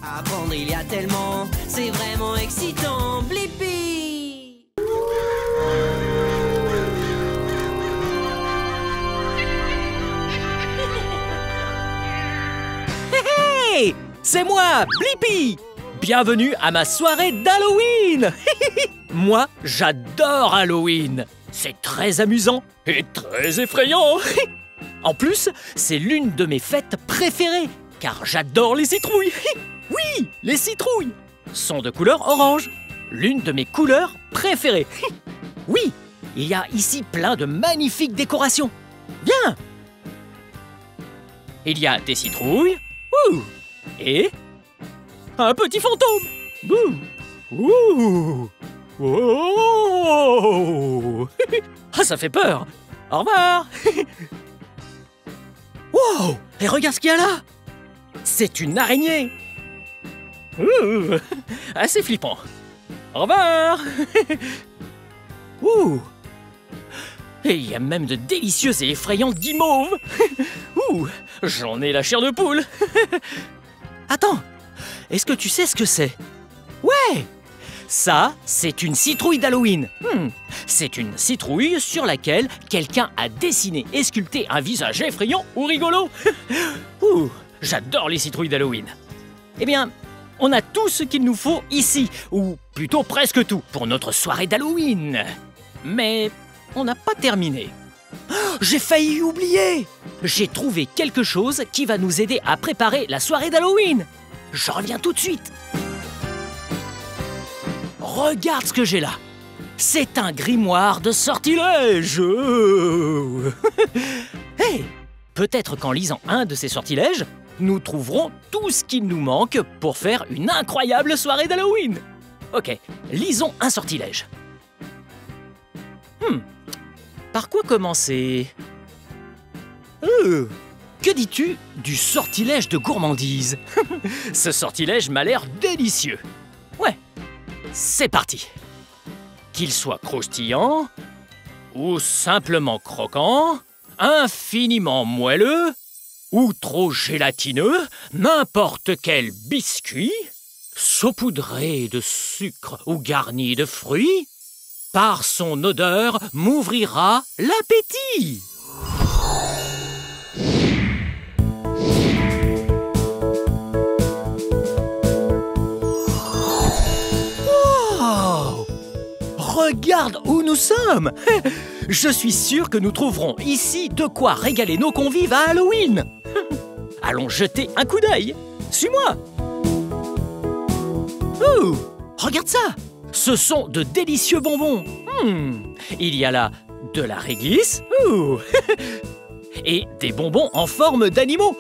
Apprendre, il y a tellement, c'est vraiment excitant. Blippi! Hey! C'est moi, Blippi! Bienvenue à ma soirée d'Halloween! Moi, j'adore Halloween! C'est très amusant et très effrayant! En plus, c'est l'une de mes fêtes préférées, car j'adore les citrouilles! Oui, les citrouilles sont de couleur orange, l'une de mes couleurs préférées. Oui, il y a ici plein de magnifiques décorations. Viens! Il y a des citrouilles, et un petit fantôme. Ouh. Oh. Ah, ça fait peur. Au revoir. Wow! Et regarde ce qu'il y a là. C'est une araignée. Assez flippant. Au revoir. Ouh. Et il y a même de délicieux et effrayants guimauves. Ouh, j'en ai la chair de poule. Attends, est-ce que tu sais ce que c'est? Ouais! Ça, c'est une citrouille d'Halloween. C'est une citrouille sur laquelle quelqu'un a dessiné et sculpté un visage effrayant ou rigolo. Ouh, j'adore les citrouilles d'Halloween. Eh bien, on a tout ce qu'il nous faut ici, ou plutôt presque tout, pour notre soirée d'Halloween. Mais on n'a pas terminé. Oh, j'ai failli oublier! J'ai trouvé quelque chose qui va nous aider à préparer la soirée d'Halloween. Je reviens tout de suite. Regarde ce que j'ai là. C'est un grimoire de sortilèges. Hey, peut-être qu'en lisant un de ces sortilèges, nous trouverons tout ce qu'il nous manque pour faire une incroyable soirée d'Halloween. Ok, lisons un sortilège. Par quoi commencer? Que dis-tu du sortilège de gourmandise? Ce sortilège m'a l'air délicieux. Ouais, c'est parti. Qu'il soit croustillant ou simplement croquant, infiniment moelleux ou trop gélatineux, n'importe quel biscuit, saupoudré de sucre ou garni de fruits, par son odeur m'ouvrira l'appétit. Wow! Regarde où nous sommes! Je suis sûr que nous trouverons ici de quoi régaler nos convives à Halloween. Allons jeter un coup d'œil. Suis-moi. Ouh, regarde ça! Ce sont de délicieux bonbons. Il y a là de la réglisse. Et des bonbons en forme d'animaux.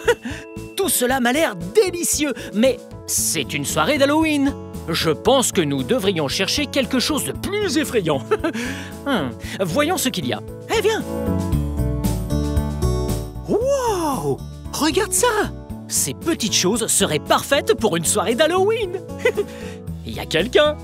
Tout cela m'a l'air délicieux, mais c'est une soirée d'Halloween. Je pense que nous devrions chercher quelque chose de plus effrayant. Voyons ce qu'il y a. Eh, viens. Wow! Regarde ça! Ces petites choses seraient parfaites pour une soirée d'Halloween. Il y a quelqu'un.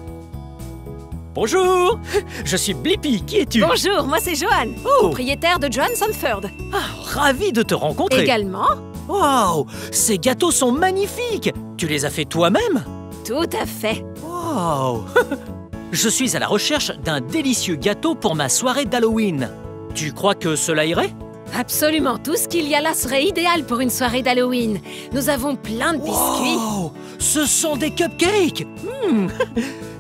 Bonjour, je suis Blippi, qui es-tu? Bonjour, moi c'est Joanne, propriétaire de Joanne Sanford. Ah, ravi de te rencontrer. Également. Wow, ces gâteaux sont magnifiques. Tu les as faits toi-même? Tout à fait. Wow. Je suis à la recherche d'un délicieux gâteau pour ma soirée d'Halloween. Tu crois que cela irait? Absolument, tout ce qu'il y a là serait idéal pour une soirée d'Halloween. Nous avons plein de biscuits. Wow, ce sont des cupcakes.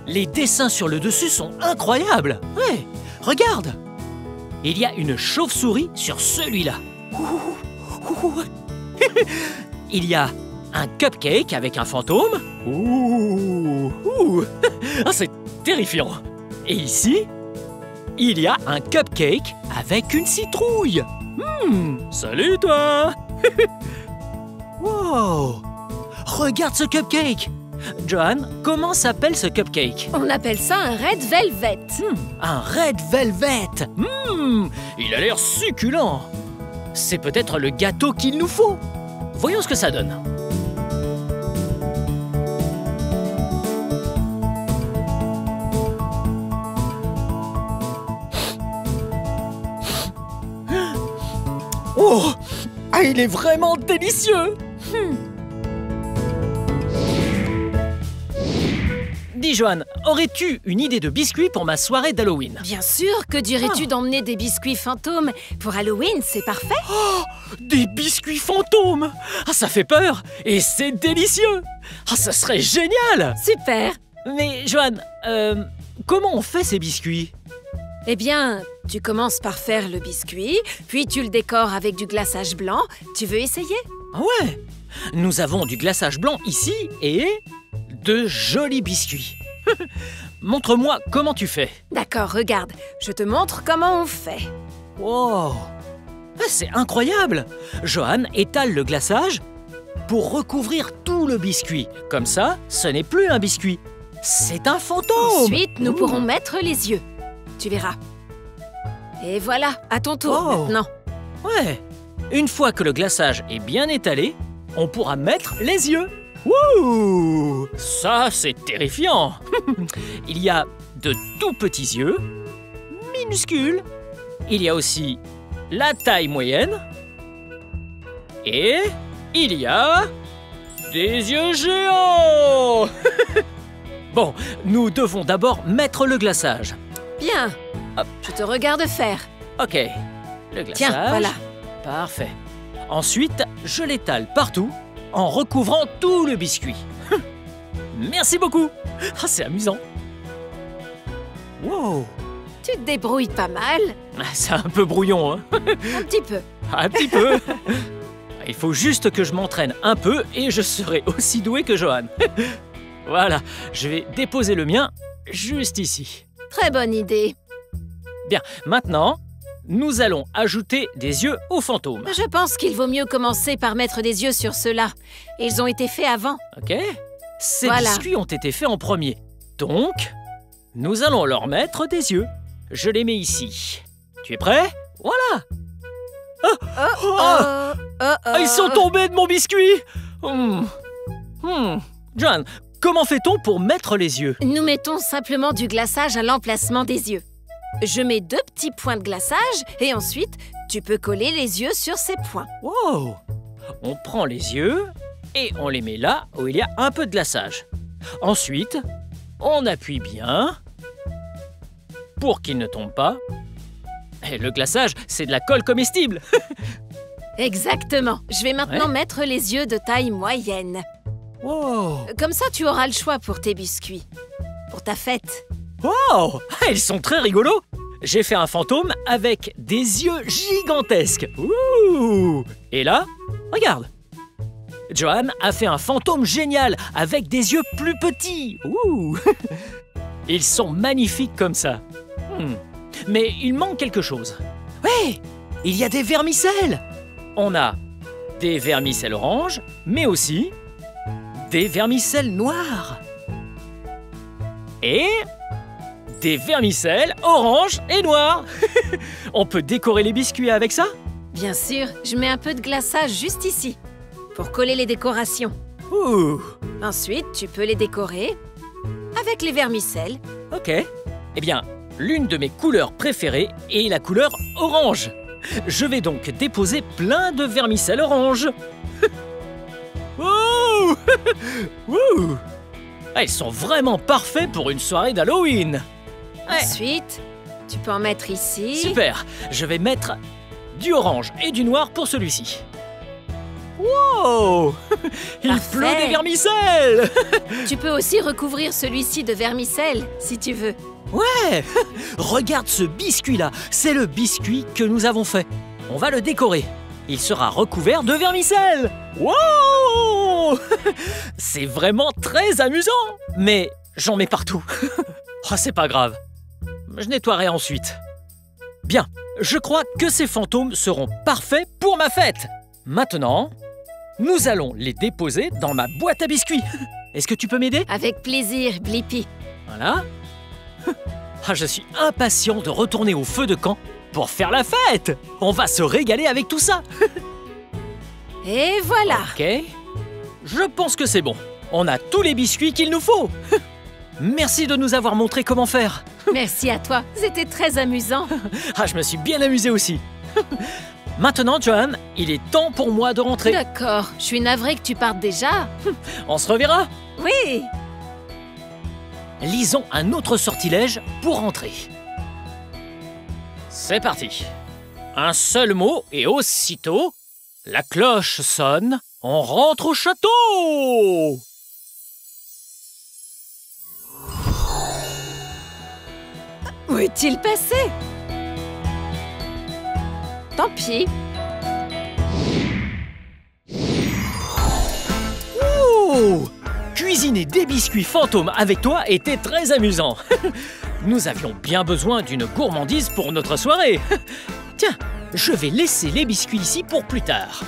Les dessins sur le dessus sont incroyables. Ouais, regarde. Il y a une chauve-souris sur celui-là. Il y a un cupcake avec un fantôme. Ah, c'est terrifiant. Et ici, il y a un cupcake avec une citrouille. Salut toi. Wow. Regarde ce cupcake. Joanne, comment s'appelle ce cupcake? On appelle ça un Red Velvet. Un Red Velvet. Il a l'air succulent. C'est peut-être le gâteau qu'il nous faut. Voyons ce que ça donne. Oh! Ah, il est vraiment délicieux! Dis, Johan, aurais-tu une idée de biscuit pour ma soirée d'Halloween? Bien sûr, que dirais-tu d'emmener des biscuits fantômes? Pour Halloween, c'est parfait. Des biscuits fantômes! Ah, ça fait peur! Et c'est délicieux! Ah, ça serait génial! Super. Mais, Johan, comment on fait ces biscuits? Eh bien, tu commences par faire le biscuit, puis tu le décores avec du glaçage blanc. Tu veux essayer? Ah ouais! Nous avons du glaçage blanc ici et de jolis biscuits. Montre-moi comment tu fais. D'accord, regarde, je te montre comment on fait. Wow! Ah, c'est incroyable! Johan étale le glaçage pour recouvrir tout le biscuit. Comme ça, ce n'est plus un biscuit, c'est un fantôme! Ensuite, nous pourrons mettre les yeux. Tu verras. Et voilà, à ton tour maintenant. Ouais! Une fois que le glaçage est bien étalé, on pourra mettre les yeux. Wouh! Ça, c'est terrifiant! Il y a de tout petits yeux, minuscules. Il y a aussi la taille moyenne. Et il y a des yeux géants! Bon, nous devons d'abord mettre le glaçage. Bien. Hop. Je te regarde faire. Ok, le glaçage. Tiens, voilà. Parfait. Ensuite, je l'étale partout en recouvrant tout le biscuit. Merci beaucoup. Ah, c'est amusant. Wow. Tu te débrouilles pas mal. Ah, c'est un peu brouillon, hein? Un petit peu. Un petit peu. Il faut juste que je m'entraîne un peu et je serai aussi doué que Johan. Voilà, je vais déposer le mien juste ici. Très bonne idée. Bien, maintenant, nous allons ajouter des yeux aux fantômes. Je pense qu'il vaut mieux commencer par mettre des yeux sur ceux-là. Ils ont été faits avant. Ok? Ces Voilà. biscuits ont été faits en premier. Donc, nous allons leur mettre des yeux. Je les mets ici. Tu es prêt? Voilà! Ils sont tombés de mon biscuit! Johan, comment fait-on pour mettre les yeux? Nous mettons simplement du glaçage à l'emplacement des yeux. Je mets 2 petits points de glaçage et ensuite, tu peux coller les yeux sur ces points. Wow! On prend les yeux et on les met là où il y a un peu de glaçage. Ensuite, on appuie bien pour qu'ils ne tombent pas. Et le glaçage, c'est de la colle comestible. Exactement. Je vais maintenant Ouais. mettre les yeux de taille moyenne. Wow! Comme ça, tu auras le choix pour tes biscuits. Pour ta fête. Wow! Ah, ils sont très rigolos! J'ai fait un fantôme avec des yeux gigantesques. Ouh! Et là, regarde! Johan a fait un fantôme génial avec des yeux plus petits. Ouh! Ils sont magnifiques comme ça. Mais il manque quelque chose. Ouais! Il y a des vermicelles! On a des vermicelles oranges, mais aussi des vermicelles noires. Et des vermicelles orange et noires. On peut décorer les biscuits avec ça? Bien sûr, je mets un peu de glaçage juste ici, pour coller les décorations. Ouh, Ensuite, tu peux les décorer avec les vermicelles. ok. Eh bien, l'une de mes couleurs préférées est la couleur orange. Je vais donc déposer plein de vermicelles orange. Ouh! Ouh! Ah, ils sont vraiment parfaits pour une soirée d'Halloween. Ouais. Ensuite, tu peux en mettre ici. Super, je vais mettre du orange et du noir pour celui-ci. Wow! Il Parfait. pleut des vermicelles! Tu peux aussi recouvrir celui-ci de vermicelles, si tu veux. Ouais! Regarde ce biscuit-là, c'est le biscuit que nous avons fait. On va le décorer. Il sera recouvert de vermicelles. Wow! C'est vraiment très amusant, mais j'en mets partout. Oh, c'est pas grave. Je nettoierai ensuite. Bien, je crois que ces fantômes seront parfaits pour ma fête. Maintenant, nous allons les déposer dans ma boîte à biscuits. Est-ce que tu peux m'aider? Avec plaisir, Blippi. Voilà. Ah, je suis impatient de retourner au feu de camp pour faire la fête. On va se régaler avec tout ça. Et voilà. Ok. Je pense que c'est bon. On a tous les biscuits qu'il nous faut. Merci de nous avoir montré comment faire. Merci à toi. C'était très amusant. Ah, je me suis bien amusé aussi. Maintenant, Johan, il est temps pour moi de rentrer. D'accord. Je suis navrée que tu partes déjà. On se reverra. Oui. lisons un autre sortilège pour entrer. C'est parti. Un seul mot et aussitôt, la cloche sonne, on rentre au château! Où est-il passé? Tant pis. Ouh! Cuisiner des biscuits fantômes avec toi était très amusant. Nous avions bien besoin d'une gourmandise pour notre soirée. Tiens, je vais laisser les biscuits ici pour plus tard.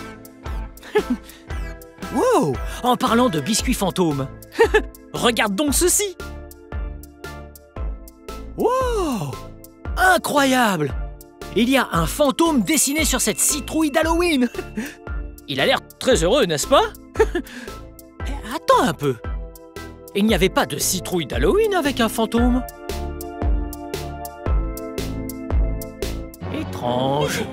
Wow! En parlant de biscuits fantômes, regarde donc ceci. Wow! Incroyable! Il y a un fantôme dessiné sur cette citrouille d'Halloween. Il a l'air très heureux, n'est-ce pas? Attends un peu. Il n'y avait pas de citrouille d'Halloween avec un fantôme? Étrange.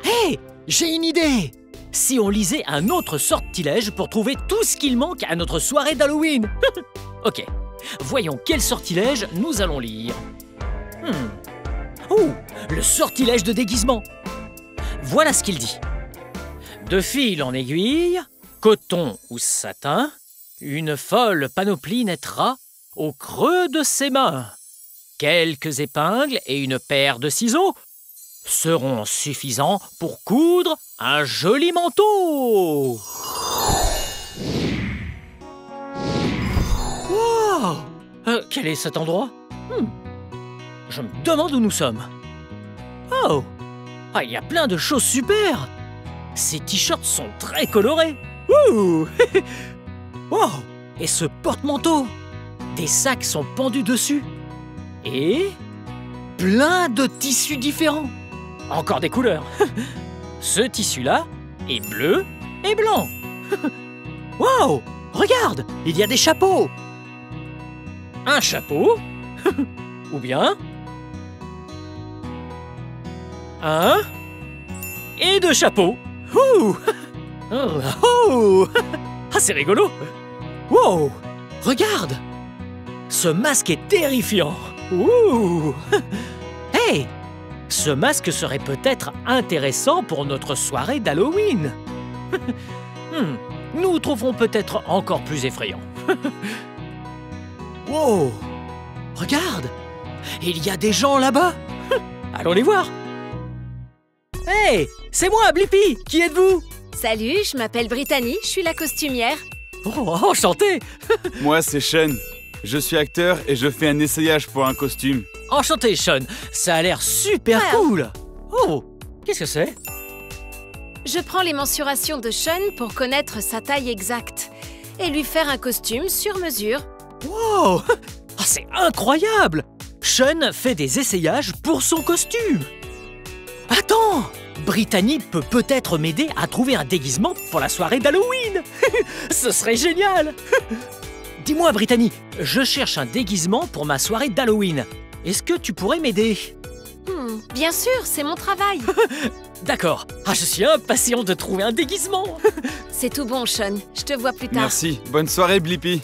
Hé, j'ai une idée. Si on lisait un autre sortilège pour trouver tout ce qu'il manque à notre soirée d'Halloween. Ok, voyons quel sortilège nous allons lire. Oh, le sortilège de déguisement. Voilà ce qu'il dit. De fil en aiguille, coton ou satin, une folle panoplie naîtra au creux de ses mains. Quelques épingles et une paire de ciseaux seront suffisants pour coudre un joli manteau. Wow! Quel est cet endroit? Je me demande où nous sommes. Oh! Ah, il y a plein de choses super! Ces t-shirts sont très colorés. Ouh! Wow! Et ce porte-manteau! Des sacs sont pendus dessus. Et plein de tissus différents. Encore des couleurs. Ce tissu-là est bleu et blanc. Wow! Regarde! Il y a des chapeaux. Un chapeau. Ou bien un et deux chapeaux. Ouh! Oh, oh! Ah, c'est rigolo. Wow! Regarde! Ce masque est terrifiant. Ouh! Hey! Ce masque serait peut-être intéressant pour notre soirée d'Halloween. Nous trouverons peut-être encore plus effrayant. Wow! Regarde! Il y a des gens là-bas. Allons les voir. Hey! C'est moi, Blippi! Qui êtes-vous? Salut, je m'appelle Brittany, je suis la costumière. Oh, enchanté! Moi, c'est Sean. Je suis acteur et je fais un essayage pour un costume. Enchanté, Sean. Ça a l'air super cool. Oh, qu'est-ce que c'est? Je prends les mensurations de Sean pour connaître sa taille exacte et lui faire un costume sur mesure. Wow! Ah, c'est incroyable! Sean fait des essayages pour son costume. Attends! Brittany peut peut-être m'aider à trouver un déguisement pour la soirée d'Halloween. Ce serait génial. Dis-moi, Brittany, je cherche un déguisement pour ma soirée d'Halloween. Est-ce que tu pourrais m'aider? Bien sûr, c'est mon travail. D'accord. Ah, je suis impatient de trouver un déguisement. C'est tout bon, Sean. Je te vois plus tard. Merci. Bonne soirée, Blippi.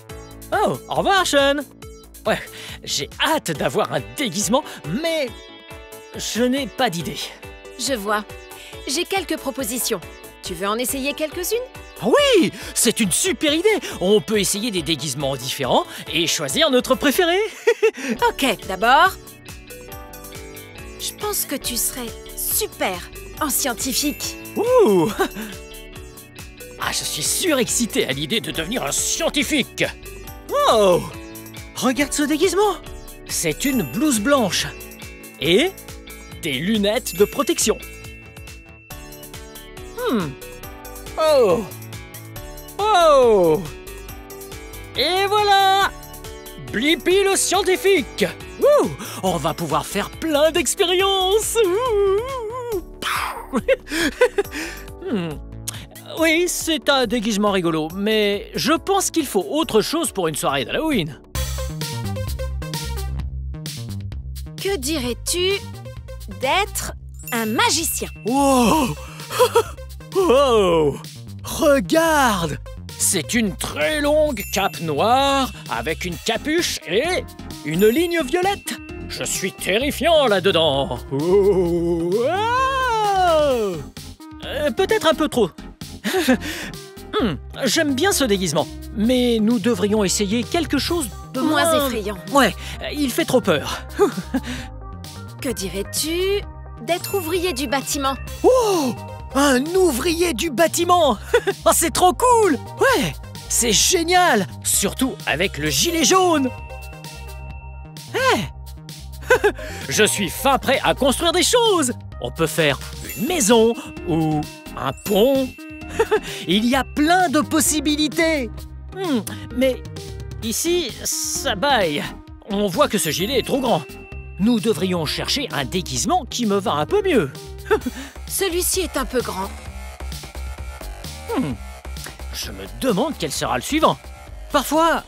Oh, au revoir, Sean. Ouais, j'ai hâte d'avoir un déguisement, mais je n'ai pas d'idée. Je vois. J'ai quelques propositions. Tu veux en essayer quelques-unes? Oui, c'est une super idée. On peut essayer des déguisements différents et choisir notre préféré. Ok, d'abord, je pense que tu serais super en scientifique. Ouh! Ah, je suis surexcité à l'idée de devenir un scientifique. Oh! Regarde ce déguisement. C'est une blouse blanche et des lunettes de protection. Oh! Oh! Et voilà! Blippi le scientifique! Ouh! On va pouvoir faire plein d'expériences! Oui, c'est un déguisement rigolo, mais je pense qu'il faut autre chose pour une soirée d'Halloween. Que dirais-tu d'être un magicien? Wow! Wow! Regarde! C'est une très longue cape noire avec une capuche et une ligne violette. Je suis terrifiant là-dedans. Oh, ah. Peut-être un peu trop. J'aime bien ce déguisement, mais nous devrions essayer quelque chose de Moins effrayant. Ouais, il fait trop peur. Que dirais-tu d'être ouvrier du bâtiment? Oh! Un ouvrier du bâtiment. Oh, c'est trop cool. Ouais, c'est génial. Surtout avec le gilet jaune. Hey. Je suis fin prêt à construire des choses. On peut faire une maison ou un pont. Il y a plein de possibilités. Mais ici, ça baille. On voit que ce gilet est trop grand. Nous devrions chercher un déguisement qui me va un peu mieux. Celui-ci est un peu grand. Je me demande quel sera le suivant. Parfois,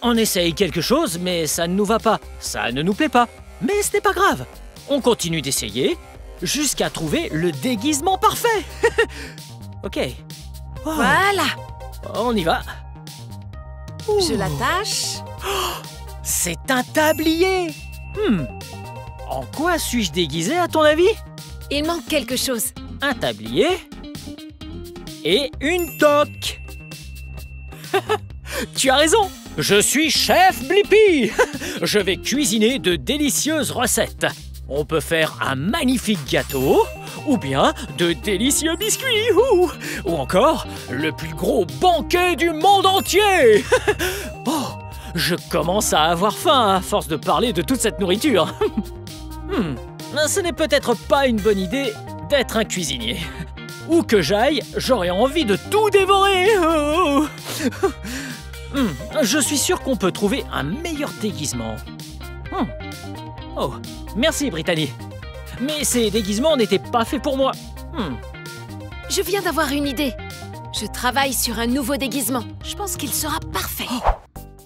on essaye quelque chose, mais ça ne nous va pas. Ça ne nous plaît pas. Mais ce n'est pas grave. On continue d'essayer jusqu'à trouver le déguisement parfait. Ok. Oh, Voilà, on y va. je l'attache. C'est un tablier. En quoi suis-je déguisé à ton avis? Il manque quelque chose. Un tablier et une toque. Tu as raison, je suis chef Blippi. Je vais cuisiner de délicieuses recettes. On peut faire un magnifique gâteau, ou bien de délicieux biscuits, ou encore le plus gros banquet du monde entier. Oh, je commence à avoir faim à force de parler de toute cette nourriture. Ce n'est peut-être pas une bonne idée d'être un cuisinier. Où que j'aille, j'aurais envie de tout dévorer. Oh. Je suis sûr qu'on peut trouver un meilleur déguisement. Oh, merci Brittany. Mais ces déguisements n'étaient pas faits pour moi. Je viens d'avoir une idée. Je travaille sur un nouveau déguisement. Je pense qu'il sera parfait.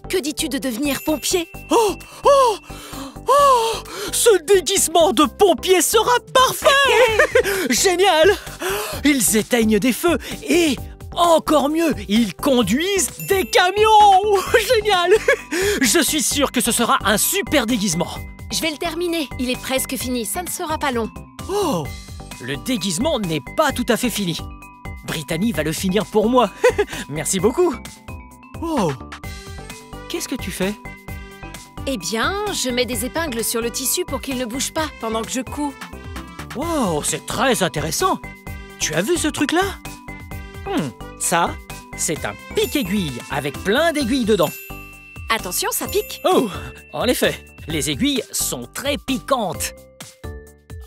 Que dis-tu de devenir pompier? Ce déguisement de pompier sera parfait. Génial. Ils éteignent des feux et, encore mieux, ils conduisent des camions. Génial. Je suis sûr que ce sera un super déguisement. Je vais le terminer. Il est presque fini. Ça ne sera pas long. Oh, le déguisement n'est pas tout à fait fini. Brittany va le finir pour moi. Merci beaucoup. Oh, qu'est-ce que tu fais? Eh bien, je mets des épingles sur le tissu pour qu'il ne bouge pas pendant que je couds. Wow, c'est très intéressant. Tu as vu ce truc-là? Ça, c'est un pic-aiguille avec plein d'aiguilles dedans. Attention, ça pique. Oh, en effet, les aiguilles sont très piquantes.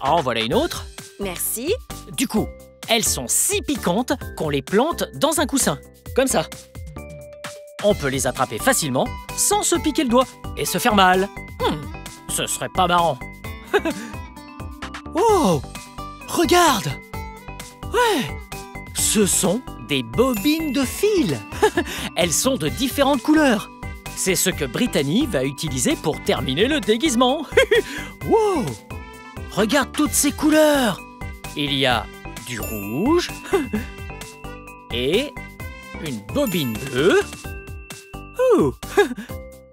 En voilà une autre. Merci. Du coup, elles sont si piquantes qu'on les plante dans un coussin, comme ça. On peut les attraper facilement sans se piquer le doigt et se faire mal. Ce serait pas marrant. Oh, regarde. Ouais, ce sont des bobines de fil. Elles sont de différentes couleurs. C'est ce que Brittany va utiliser pour terminer le déguisement. Wow, regarde toutes ces couleurs. Il y a du rouge et une bobine bleue. Ouh.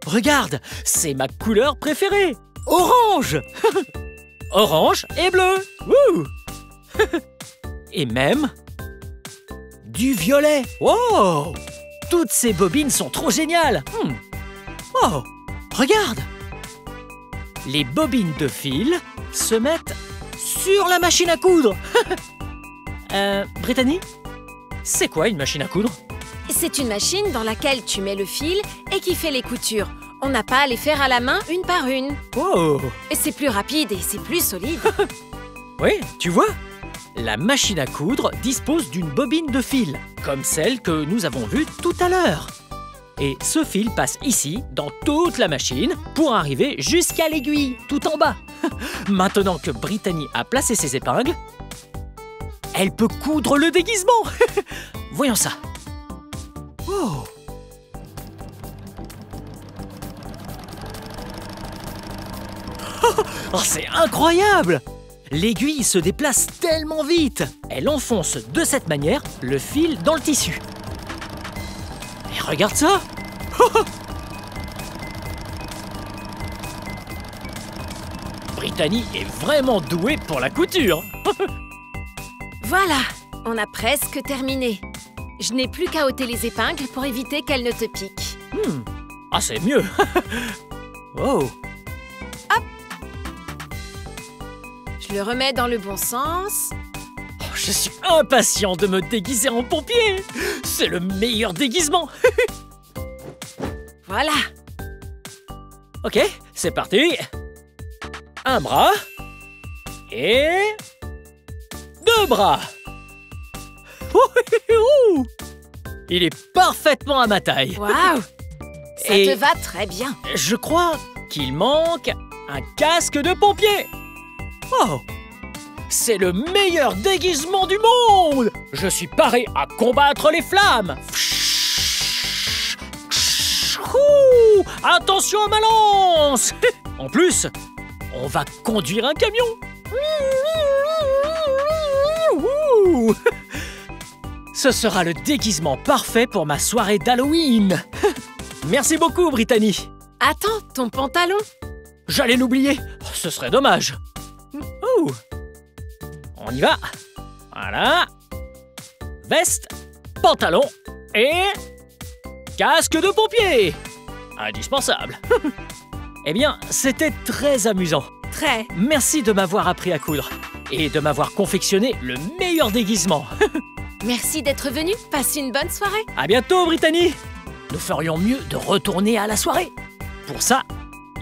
Regarde, c'est ma couleur préférée. Orange. Orange et bleu. Ouh. Et même du violet. Wow. Toutes ces bobines sont trop géniales. Oh, regarde. Les bobines de fil se mettent sur la machine à coudre. Brittany, c'est quoi une machine à coudre? C'est une machine dans laquelle tu mets le fil et qui fait les coutures. On n'a pas à les faire à la main une par une. Oh. Et c'est plus rapide et c'est plus solide. Oui, tu vois, la machine à coudre dispose d'une bobine de fil, comme celle que nous avons vue tout à l'heure. Et ce fil passe ici, dans toute la machine, pour arriver jusqu'à l'aiguille, tout en bas. Maintenant que Brittany a placé ses épingles, elle peut coudre le déguisement. Voyons ça. Oh. Oh, c'est incroyable! L'aiguille se déplace tellement vite. Elle enfonce de cette manière le fil dans le tissu. Regarde ça. Brittany est vraiment douée pour la couture. Voilà, on a presque terminé. Je n'ai plus qu'à ôter les épingles pour éviter qu'elles ne te piquent. Ah, c'est mieux. Oh. Je le remets dans le bon sens. Oh, je suis impatient de me déguiser en pompier. C'est le meilleur déguisement. Voilà. Ok, c'est parti. Un bras. Et... 2 bras. Ouh. Il est parfaitement à ma taille. Waouh! Ça Et- te va très bien. Je crois qu'il manque un casque de pompier. Oh! C'est le meilleur déguisement du monde! Je suis paré à combattre les flammes. Ouh, attention à ma lance! En plus, on va conduire un camion. Ouh. Ce sera le déguisement parfait pour ma soirée d'Halloween. Merci beaucoup, Brittany. Attends, ton pantalon. J'allais l'oublier. Ce serait dommage. Oh. On y va. Voilà. Veste, pantalon et casque de pompier. Indispensable. Eh bien, c'était très amusant. Très. Merci de m'avoir appris à coudre et de m'avoir confectionné le meilleur déguisement. Merci d'être venu. Passe une bonne soirée. À bientôt, Brittany. Nous ferions mieux de retourner à la soirée. Pour ça,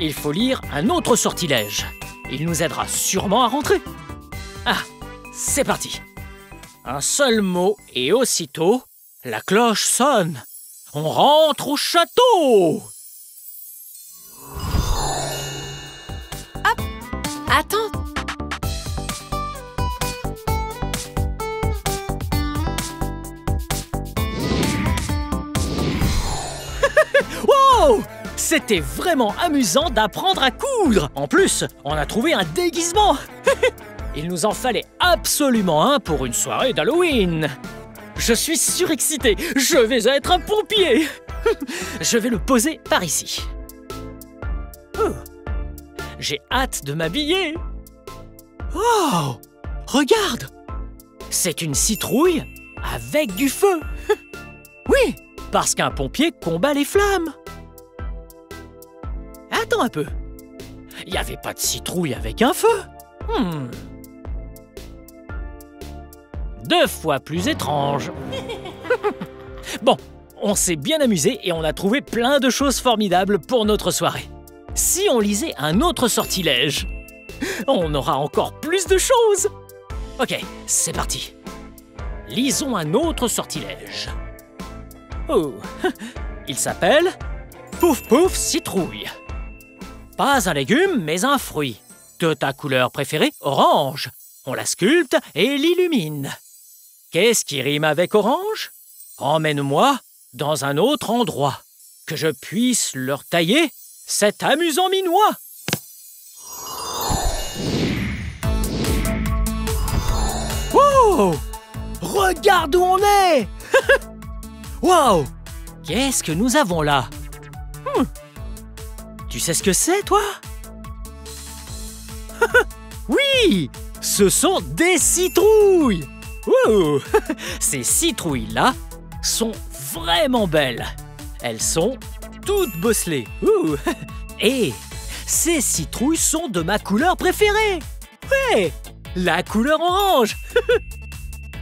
il faut lire un autre sortilège. Il nous aidera sûrement à rentrer. Ah, c'est parti. Un seul mot et aussitôt, la cloche sonne. On rentre au château. Attends. Wow! C'était vraiment amusant d'apprendre à coudre. En plus, on a trouvé un déguisement. Il nous en fallait absolument un pour une soirée d'Halloween. Je suis surexcité. Je vais être un pompier. Je vais le poser par ici. Oh. J'ai hâte de m'habiller. Oh! Regarde! C'est une citrouille avec du feu. Oui, parce qu'un pompier combat les flammes. Attends un peu. Il n'y avait pas de citrouille avec un feu. 2 fois plus étrange. Bon, on s'est bien amusé et on a trouvé plein de choses formidables pour notre soirée. Si on lisait un autre sortilège, on aura encore plus de choses. Ok, c'est parti. Lisons un autre sortilège. Oh, il s'appelle Pouf Pouf Citrouille. Pas un légume, mais un fruit. De ta couleur préférée, orange. On la sculpte et l'illumine. Qu'est-ce qui rime avec orange? Emmène-moi dans un autre endroit, que je puisse leur tailler cet amusant minois. Wow! Regarde où on est! Wow! Qu'est-ce que nous avons là? Tu sais ce que c'est, toi? Oui! Ce sont des citrouilles! Ouh! Ces citrouilles-là sont vraiment belles. Elles sont toutes bosselées. Ouh! Et ces citrouilles sont de ma couleur préférée. Ouais! La couleur orange.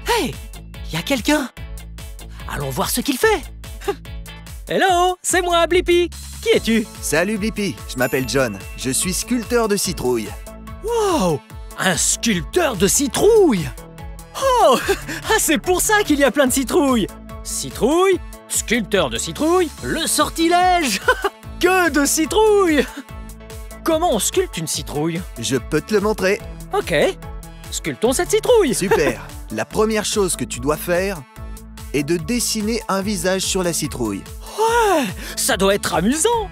Hey! Y a quelqu'un? Allons voir ce qu'il fait. Hello! C'est moi, Blippi. Qui es-tu? Salut Blippi, je m'appelle John. Je suis sculpteur de citrouilles. Wow! Un sculpteur de citrouilles! Oh! Ah, c'est pour ça qu'il y a plein de citrouilles! Citrouille, sculpteur de citrouilles, le sortilège! Que de citrouilles! Comment on sculpte une citrouille? Je peux te le montrer. Ok, sculptons cette citrouille! Super. La première chose que tu dois faire est de dessiner un visage sur la citrouille. Ouais! Ça doit être amusant!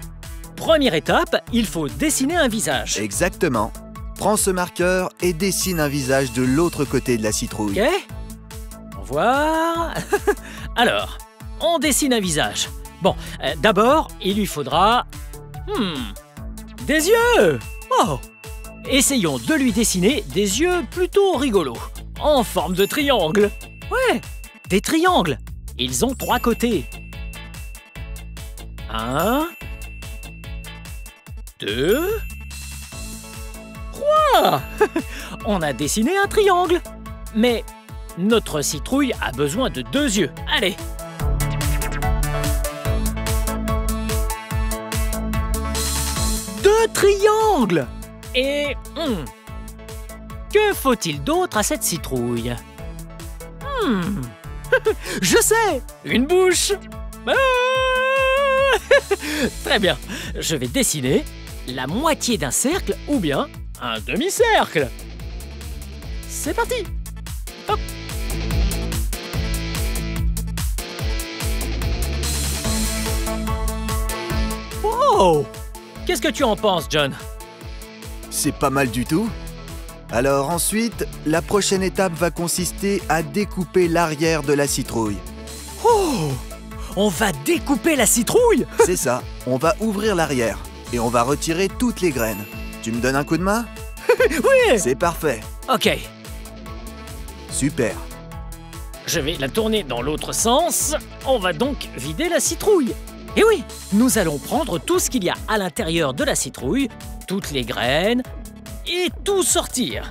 Première étape, il faut dessiner un visage. Exactement. Prends ce marqueur et dessine un visage de l'autre côté de la citrouille. Ok. Au revoir. Alors, on dessine un visage. Bon, d'abord, il lui faudra... des yeux! Oh! Essayons de lui dessiner des yeux plutôt rigolos, en forme de triangle. Ouais, des triangles. Ils ont 3 côtés. 1, 2, 3. On a dessiné un triangle. Mais notre citrouille a besoin de 2 yeux. Allez. Deux triangles. Et... que faut-il d'autre à cette citrouille? Je sais! Une bouche! Ah. Très bien. Je vais dessiner la moitié d'un cercle ou bien un demi-cercle. C'est parti! Hop. Wow! Qu'est-ce que tu en penses, John? C'est pas mal du tout. Alors ensuite, la prochaine étape va consister à découper l'arrière de la citrouille. Oh! On va découper la citrouille? C'est ça, on va ouvrir l'arrière et on va retirer toutes les graines. Tu me donnes un coup de main? Oui! C'est parfait. Ok, Super. je vais la tourner dans l'autre sens. On va donc vider la citrouille. Et oui, nous allons prendre tout ce qu'il y a à l'intérieur de la citrouille, toutes les graines, et tout sortir.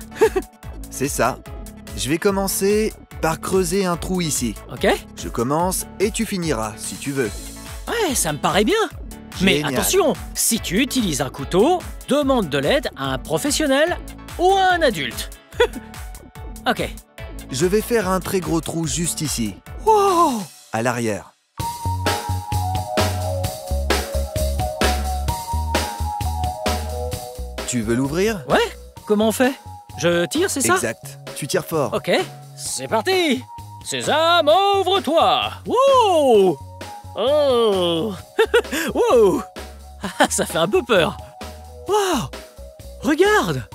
C'est ça. Je vais commencer par creuser un trou ici. Ok? Je commence et tu finiras, si tu veux. Ouais, ça me paraît bien. Mais Génial. attention, si tu utilises un couteau, demande de l'aide à un professionnel ou à un adulte. Ok. Je vais faire un très gros trou juste ici, Wow! à l'arrière. Tu veux l'ouvrir? Ouais? Comment on fait? Je tire, c'est ça? Exact. Tu tires fort. Ok, c'est parti! Sésame, ouvre-toi! Wow! Oh! Wow! Ah, ça fait un peu peur! Wow! Regarde!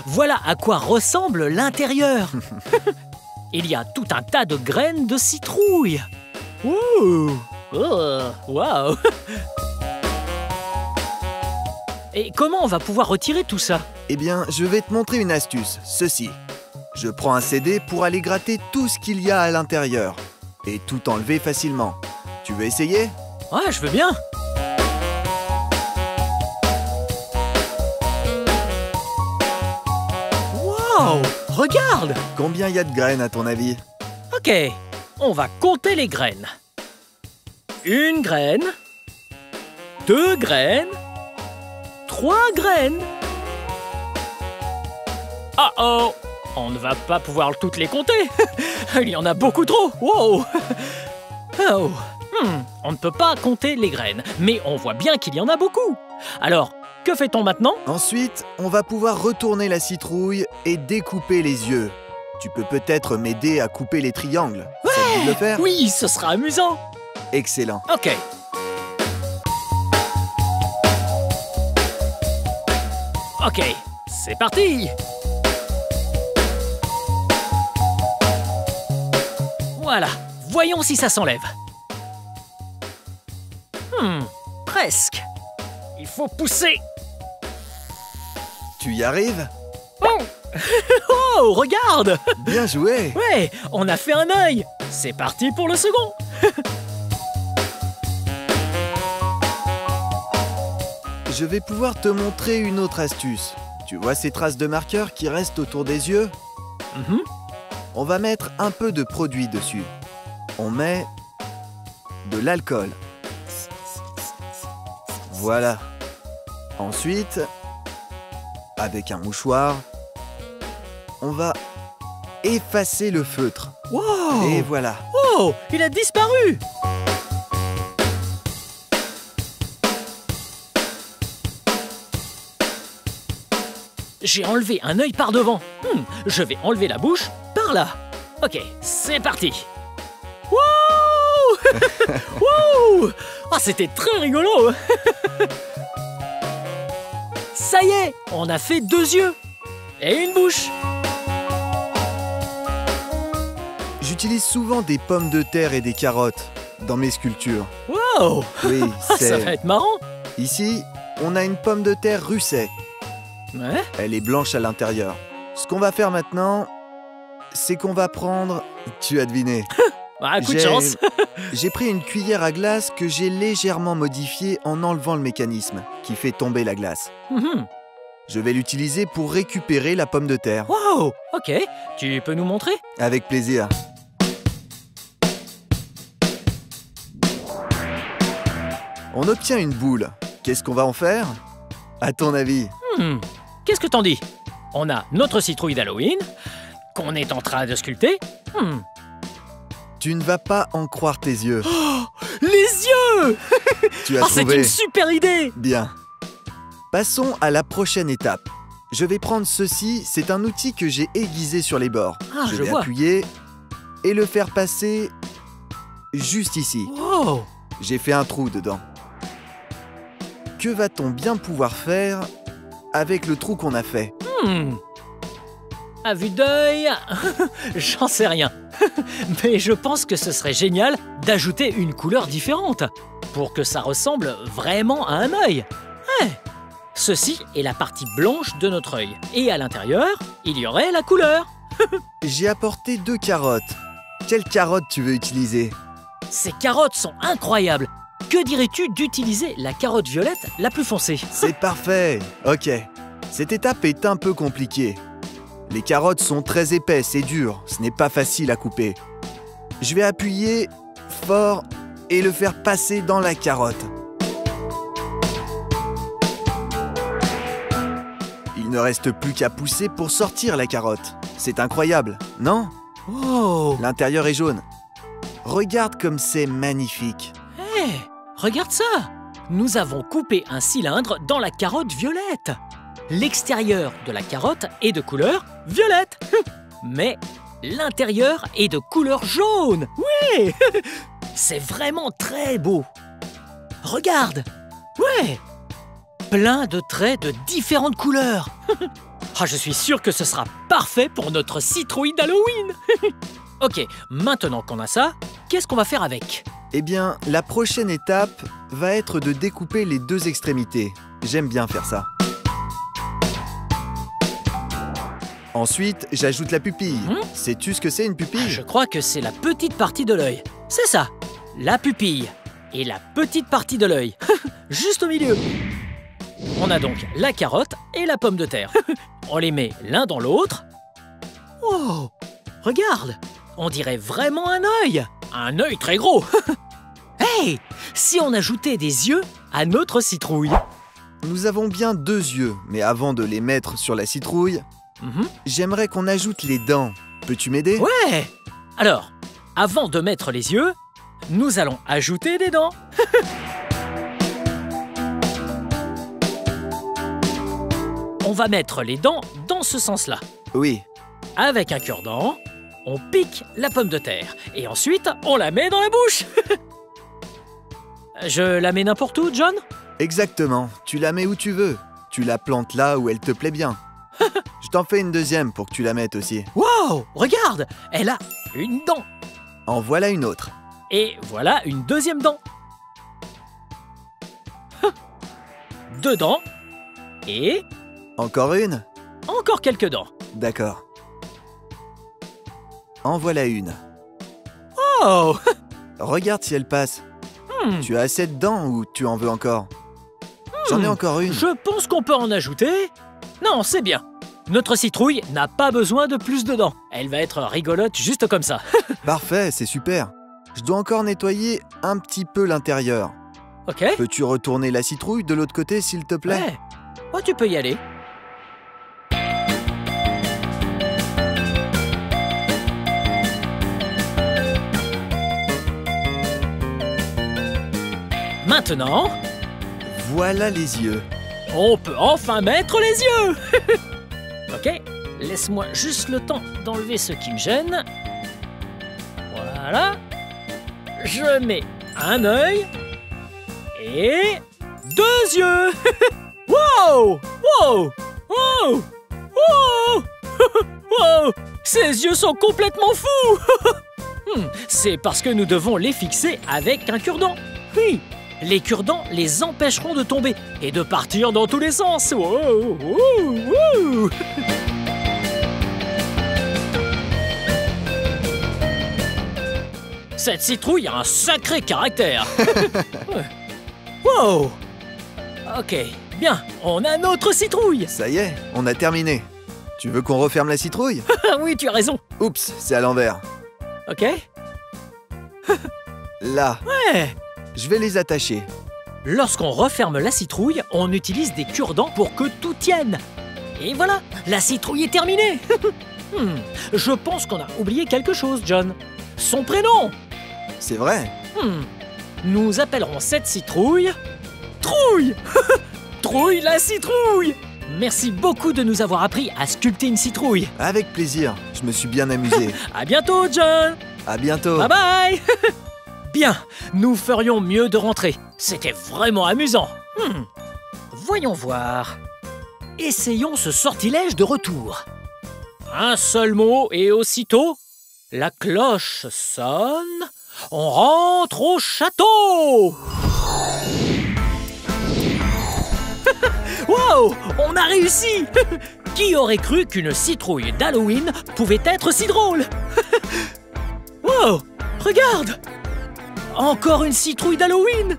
Voilà à quoi ressemble l'intérieur! Il y a tout un tas de graines de citrouille! Wow! Oh! Wow! Et comment on va pouvoir retirer tout ça? Eh bien, je vais te montrer une astuce. Ceci. Je prends un CD pour aller gratter tout ce qu'il y a à l'intérieur et tout enlever facilement. Tu veux essayer? Ouais, je veux bien! Wow! Regarde! Combien il y a de graines à ton avis? Ok, on va compter les graines. 1 graine, 2 graines, 3 graines. Oh! On ne va pas pouvoir toutes les compter. Il y en a beaucoup trop. Wow! Oh! On ne peut pas compter les graines, mais on voit bien qu'il y en a beaucoup. Alors, que fait-on maintenant? Ensuite, on va pouvoir retourner la citrouille et découper les yeux. Tu peux peut-être m'aider à couper les triangles. Ça te dit de le faire? Oui, ce sera amusant. Excellent. Ok. Ok, c'est parti. Voilà, voyons si ça s'enlève. Presque. Il faut pousser. Tu y arrives? Oh, regarde! Bien joué! Ouais, on a fait un œil. C'est parti pour le second. Je vais pouvoir te montrer une autre astuce. Tu vois ces traces de marqueur qui restent autour des yeux? On va mettre un peu de produit dessus. On met de l'alcool. Voilà. Ensuite, avec un mouchoir, on va effacer le feutre. Wow! Et voilà. Oh, il a disparu. J'ai enlevé un œil par devant. Je vais enlever la bouche par là. Ok, c'est parti. Wow! Wow! Ah, c'était très rigolo. Ça y est, on a fait 2 yeux et une bouche. J'utilise souvent des pommes de terre et des carottes dans mes sculptures. Wow! Wow! Oui, Ça va être marrant. Ici, on a une pomme de terre Russet. Ouais. Elle est blanche à l'intérieur. Ce qu'on va faire maintenant, c'est qu'on va prendre... Tu as deviné. Ah, coup de chance. J'ai pris une cuillère à glace que j'ai légèrement modifiée en enlevant le mécanisme qui fait tomber la glace. Mhm. Je vais l'utiliser pour récupérer la pomme de terre. Wow! Ok, tu peux nous montrer? Avec plaisir. On obtient une boule. Qu'est-ce qu'on va en faire? À ton avis? Qu'est-ce que t'en dis? On a notre citrouille d'Halloween, qu'on est en train de sculpter. Tu ne vas pas en croire tes yeux. Les yeux! Tu as C'est trouvé. une super idée! Bien. Passons à la prochaine étape. Je vais prendre ceci, c'est un outil que j'ai aiguisé sur les bords. Ah, je vais vois. appuyer et le faire passer juste ici. Wow! J'ai fait un trou dedans. Que va-t-on bien pouvoir faire avec le trou qu'on a fait? À vue d'œil, j'en sais rien. Mais je pense que ce serait génial d'ajouter une couleur différente pour que ça ressemble vraiment à un œil. Ouais. Ceci est la partie blanche de notre œil. Et à l'intérieur, il y aurait la couleur. J'ai apporté 2 carottes. Quelle carotte tu veux utiliser? Ces carottes sont incroyables. Que dirais-tu d'utiliser la carotte violette la plus foncée? C'est parfait. Ok. Cette étape est un peu compliquée. Les carottes sont très épaisses et dures. Ce n'est pas facile à couper. Je vais appuyer fort et le faire passer dans la carotte. Il ne reste plus qu'à pousser pour sortir la carotte. C'est incroyable, non? Oh! L'intérieur est jaune. Regarde comme c'est magnifique. Hé! Regarde ça! Nous avons coupé un cylindre dans la carotte violette. L'extérieur de la carotte est de couleur violette. Mais l'intérieur est de couleur jaune. Oui! C'est vraiment très beau. Regarde! Ouais! Plein de traits de différentes couleurs. Ah, je suis sûr que ce sera parfait pour notre citrouille d'Halloween. Ok, maintenant qu'on a ça, qu'est-ce qu'on va faire avec? Eh bien, la prochaine étape va être de découper les 2 extrémités. J'aime bien faire ça. Ensuite, j'ajoute la pupille. Sais-tu ce que c'est une pupille? Je crois que c'est la petite partie de l'œil. C'est ça, la pupille et la petite partie de l'œil. Juste au milieu. On a donc la carotte et la pomme de terre. On les met l'un dans l'autre. Oh, regarde, on dirait vraiment un œil. Un œil très gros. Hey, si on ajoutait des yeux à notre citrouille? Nous avons bien 2 yeux, mais avant de les mettre sur la citrouille, j'aimerais qu'on ajoute les dents. Peux-tu m'aider? Ouais. Alors, avant de mettre les yeux, nous allons ajouter des dents. On va mettre les dents dans ce sens-là. Oui. Avec un cure-dent, on pique la pomme de terre et ensuite on la met dans la bouche. Je la mets n'importe où, John? Exactement. Tu la mets où tu veux. Tu la plantes là où elle te plaît bien. Je t'en fais une deuxième pour que tu la mettes aussi. Wow, regarde, elle a une dent. En voilà une autre. Et voilà une deuxième dent. 2 dents. Et Encore une? encore quelques dents. D'accord. En voilà une. Oh! Regarde si elle passe. Tu as assez de dents ou tu en veux encore? J'en ai encore une. Je pense qu'on peut en ajouter. Non, c'est bien. Notre citrouille n'a pas besoin de plus de dents. Elle va être rigolote juste comme ça. Parfait, c'est super. Je dois encore nettoyer un petit peu l'intérieur. Ok? Peux-tu retourner la citrouille de l'autre côté, s'il te plaît? Ouais. Oh, tu peux y aller. Maintenant, Voilà les yeux. on peut enfin mettre les yeux. Ok, laisse-moi juste le temps d'enlever ce qui me gêne. Voilà. Je mets un œil et 2 yeux. Wow! Wow! Wow! Wow! Wow! Ces yeux sont complètement fous. C'est parce que nous devons les fixer avec un cure-dent. Oui, les cure-dents les empêcheront de tomber et de partir dans tous les sens. Wow, wow, wow. Cette citrouille a un sacré caractère. Wow. Ok, bien, on a notre citrouille. Ça y est, on a terminé. Tu veux qu'on referme la citrouille? Oui, tu as raison. Oups, c'est à l'envers. Ok. Là, Ouais. je vais les attacher. Lorsqu'on referme la citrouille, on utilise des cure-dents pour que tout tienne. Et voilà, la citrouille est terminée. Je pense qu'on a oublié quelque chose, John. Son prénom. C'est vrai. Nous appellerons cette citrouille... Trouille. Trouille la citrouille. Merci beaucoup de nous avoir appris à sculpter une citrouille. Avec plaisir, je me suis bien amusé. À bientôt, John. À bientôt. Bye bye. Bien, nous ferions mieux de rentrer. C'était vraiment amusant. Voyons voir. Essayons ce sortilège de retour. Un seul mot et aussitôt, la cloche sonne. On rentre au château. Wow, on a réussi. Qui aurait cru qu'une citrouille d'Halloween pouvait être si drôle? Wow, regarde. Encore une citrouille d'Halloween.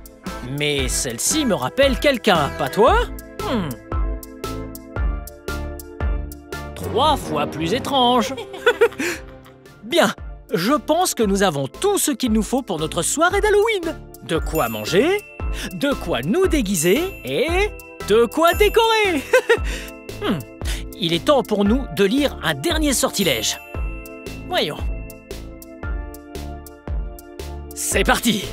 Mais celle-ci me rappelle quelqu'un, pas toi? 3 fois plus étrange. Bien, je pense que nous avons tout ce qu'il nous faut pour notre soirée d'Halloween. De quoi manger, de quoi nous déguiser et de quoi décorer. Il est temps pour nous de lire un dernier sortilège. Voyons. C'est parti!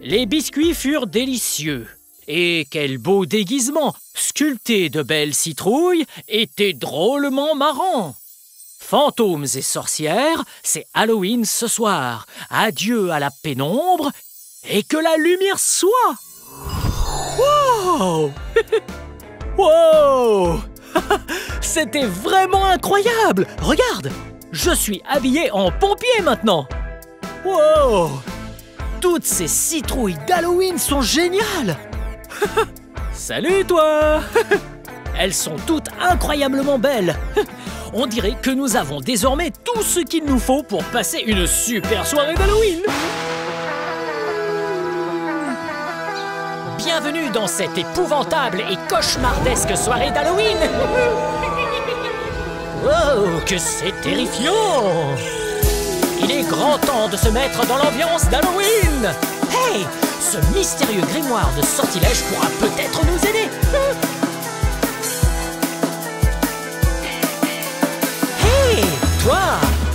Les biscuits furent délicieux. Et quel beau déguisement! Sculpter de belles citrouilles était drôlement marrant. Fantômes et sorcières, c'est Halloween ce soir. Adieu à la pénombre et que la lumière soit! Wow! Wow! C'était vraiment incroyable! Regarde! Je suis habillé en pompier maintenant! Wow! Toutes ces citrouilles d'Halloween sont géniales! Salut toi! Elles sont toutes incroyablement belles! On dirait que nous avons désormais tout ce qu'il nous faut pour passer une super soirée d'Halloween! Bienvenue dans cette épouvantable et cauchemardesque soirée d'Halloween! Oh, que c'est terrifiant! Il est grand temps de se mettre dans l'ambiance d'Halloween! Hey! Ce mystérieux grimoire de sortilège pourra peut-être nous aider! Hey! Toi!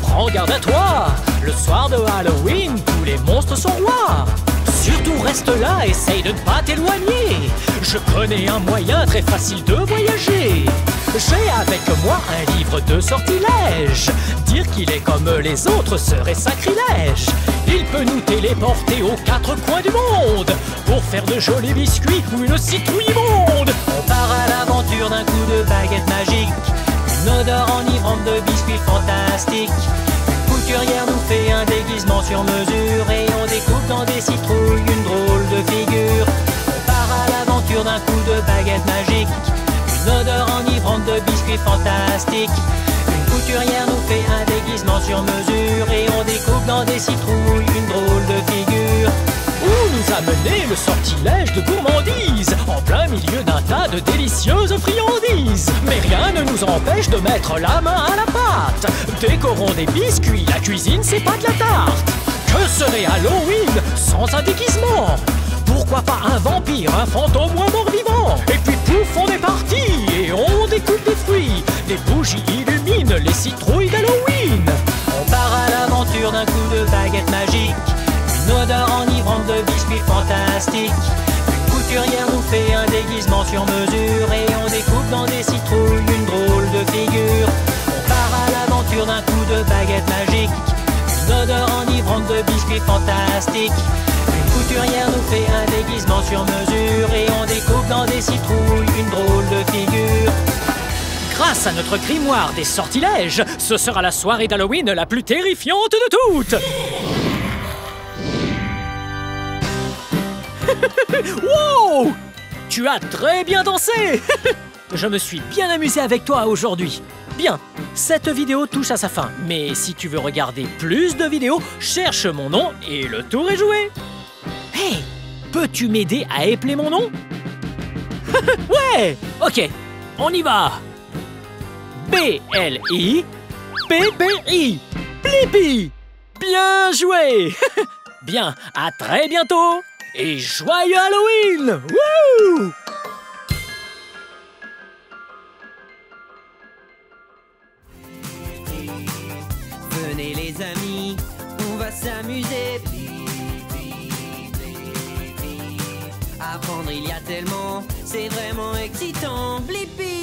Prends garde à toi! Le soir de Halloween, tous les monstres sont rois! Surtout reste là, essaye de ne pas t'éloigner! Je connais un moyen très facile de voyager! J'ai avec moi un livre de sortilèges. Dire qu'il est comme les autres serait sacrilège. Il peut nous téléporter aux 4 coins du monde pour faire de jolis biscuits ou une citrouille immonde. On part à l'aventure d'un coup de baguette magique, une odeur enivrante de biscuits fantastiques. Une couturière nous fait un déguisement sur mesure et on découpe dans des citrouilles une drôle de figure. On part à l'aventure d'un coup de baguette magique, une odeur enivrante de biscuits fantastiques. Une couturière nous fait un déguisement sur mesure et on découpe dans des citrouilles une drôle de figure. Où nous a mené le sortilège de gourmandise, en plein milieu d'un tas de délicieuses friandises. Mais rien ne nous empêche de mettre la main à la pâte. Décorons des biscuits, la cuisine c'est pas de la tarte. Que serait Halloween sans un déguisement? Pourquoi pas un vampire, un fantôme ou un mort-vivant? Et puis pouf, on est parti et on découpe des fruits. Les bougies illuminent les citrouilles d'Halloween. On part à l'aventure d'un coup de baguette magique, une odeur enivrante de biscuits fantastiques. Une couturière nous fait un déguisement sur mesure et on découpe dans des citrouilles une drôle de figure. On part à l'aventure d'un coup de baguette magique, une odeur enivrante de biscuits fantastiques. Une couturière nous fait un déguisement sur mesure et on découpe dans des citrouilles une drôle de figure. Grâce à notre grimoire des sortilèges, ce sera la soirée d'Halloween la plus terrifiante de toutes! Wow! Tu as très bien dansé. Je me suis bien amusé avec toi aujourd'hui. Bien, cette vidéo touche à sa fin, mais si tu veux regarder plus de vidéos, cherche mon nom et le tour est joué. Hey, peux-tu m'aider à épeler mon nom? Ouais, ok, on y va. B-L-I-P-P-I. Blippi. Bien joué. Bien, à très bientôt et joyeux Halloween. Wouh! Venez les amis, on va s'amuser. Apprendre il y a tellement, c'est vraiment excitant. Blippi.